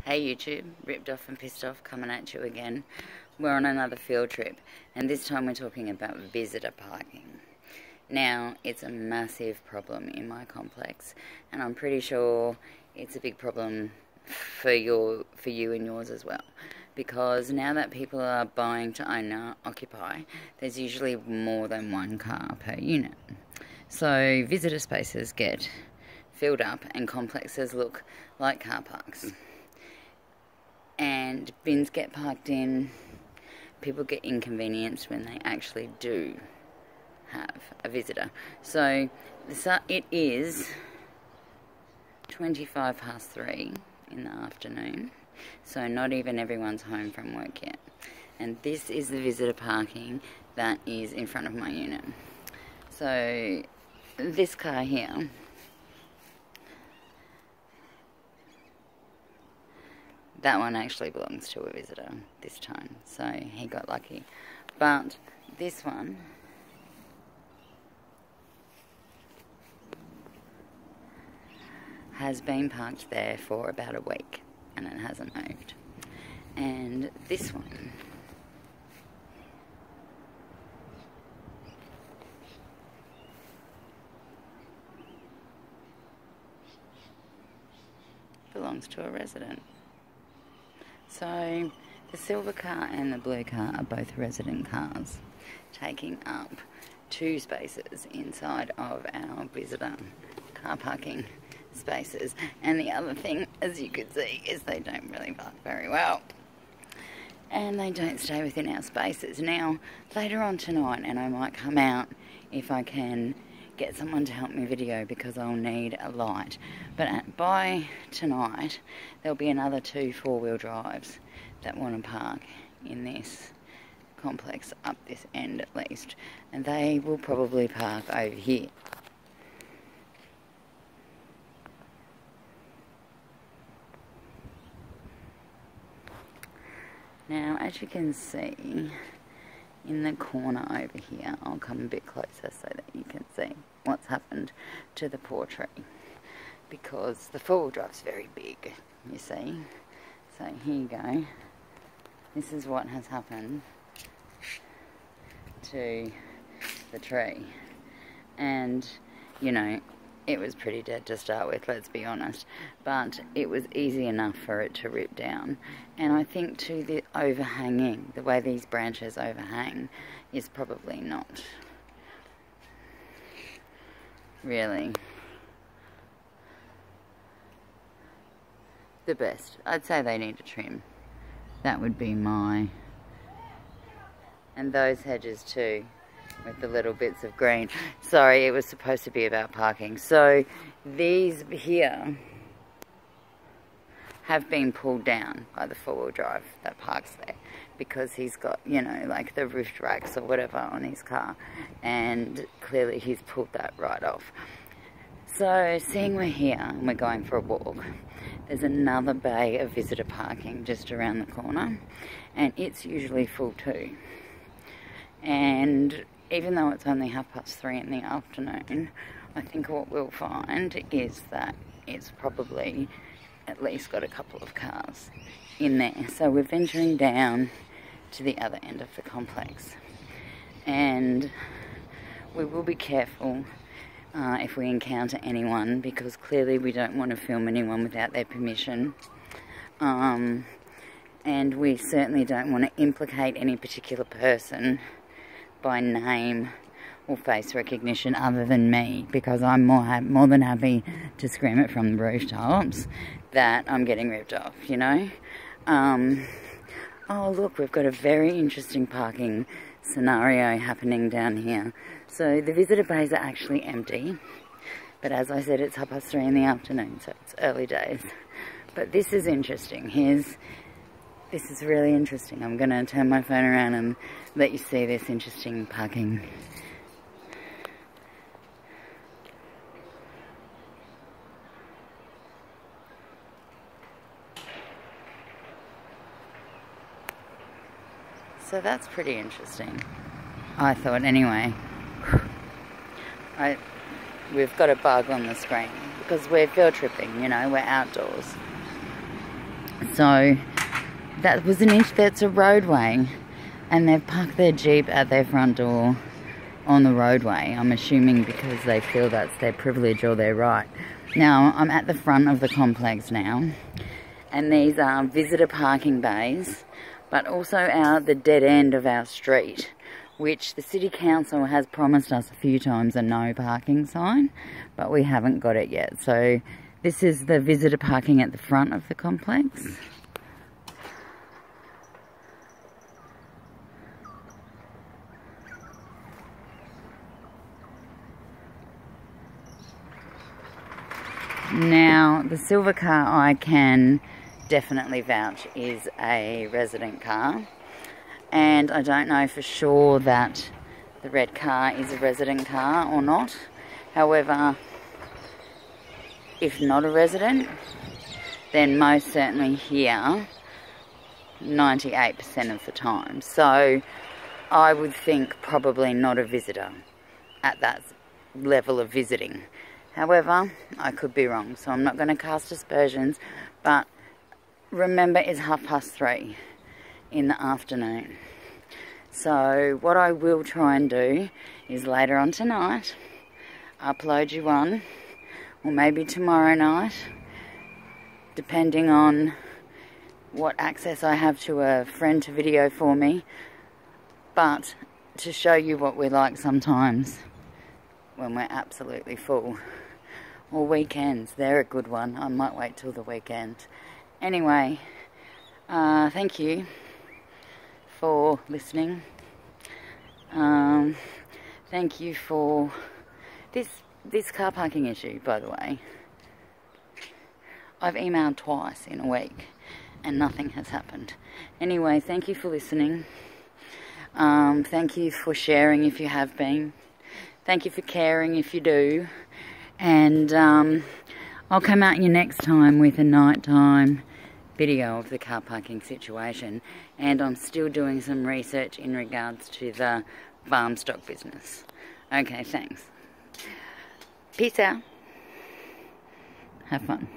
Hey YouTube, ripped off and pissed off, coming at you again. We're on another field trip, and this time we're talking about visitor parking. Now, it's a massive problem in my complex, and I'm pretty sure it's a big problem for you and yours as well. Because now that people are buying to own or occupy, there's usually more than one car per unit. So visitor spaces get filled up and complexes look like car parks. And bins get parked in, people get inconvenienced when they actually do have a visitor. So it is 3:25 in the afternoon, so not even everyone's home from work yet. And this is the visitor parking that is in front of my unit. So this car here, that one actually belongs to a visitor this time, so he got lucky. But this one has been parked there for about a week and it hasn't moved. And this one belongs to a resident. So the silver car and the blue car are both resident cars, taking up 2 spaces inside of our visitor car parking spaces. And the other thing, as you could see, is they don't really park very well. And they don't stay within our spaces. Now, later on tonight, and I might come out if I can get someone to help me video because I'll need a light. But by tonight, there'll be another 2 4-wheel drives that want to park in this complex, up this end at least. And they will probably park over here. Now, as you can see, in the corner over here, I'll come a bit closer so that you can see what's happened to the poor tree. Because the 4-wheel drive's very big, you see. So here you go. This is what has happened to the tree. And, you know, it was pretty dead to start with, let's be honest. But it was easy enough for it to rip down. And I think too, the overhanging, the way these branches overhang, is probably not really the best. I'd say they need a trim. That would be my... And those hedges too, with the little bits of green. Sorry, it was supposed to be about parking. So these here have been pulled down by the 4-wheel drive that parks there, because he's got, you know, like the roof racks or whatever on his car, and clearly he's pulled that right off. So seeing we're here and we're going for a walk, there's another bay of visitor parking just around the corner, and it's usually full too. And even though it's only 3:30 in the afternoon, I think what we'll find is that it's probably at least got a couple of cars in there. So we're venturing down to the other end of the complex, and we will be careful if we encounter anyone, because clearly we don't want to film anyone without their permission. And we certainly don't want to implicate any particular person by name or face recognition other than me, because I'm more than happy to scream it from the rooftops that I'm getting ripped off, you know. Oh look, we've got a very interesting parking scenario happening down here. So the visitor bays are actually empty, but as I said, it's 3:30 in the afternoon, so it's early days. But this is interesting. This is really interesting. I'm going to turn my phone around and let you see this interesting parking. So that's pretty interesting, I thought anyway. We've got a bug on the screen because we're field tripping, you know, we're outdoors. So that was an inch. That's a roadway, and they've parked their Jeep at their front door on the roadway. I'm assuming because they feel that's their privilege or their right. Now I'm at the front of the complex now, and these are visitor parking bays, but also the dead end of our street, which the City Council has promised us a few times a no parking sign, but we haven't got it yet. So this is the visitor parking at the front of the complex. Now, the silver car I can definitely vouch is a resident car. And I don't know for sure that the red car is a resident car or not. However, if not a resident, then most certainly here 98% of the time. So I would think probably not a visitor at that level of visiting. However, I could be wrong, so I'm not going to cast aspersions, but remember it's 3:30 in the afternoon. So what I will try and do is later on tonight upload you one, or maybe tomorrow night, depending on what access I have to a friend to video for me, but to show you what we're like sometimes when we're absolutely full. Or weekends, they're a good one. I might wait till the weekend. Anyway, thank you for listening. Thank you for this car parking issue, by the way. I've emailed twice in a week and nothing has happened. Anyway, thank you for listening. Thank you for sharing if you have been. Thank you for caring if you do. And I'll come out you next time with a nighttime video of the car parking situation. And I'm still doing some research in regards to the farm stock business. Okay, thanks. Peace out. Have fun.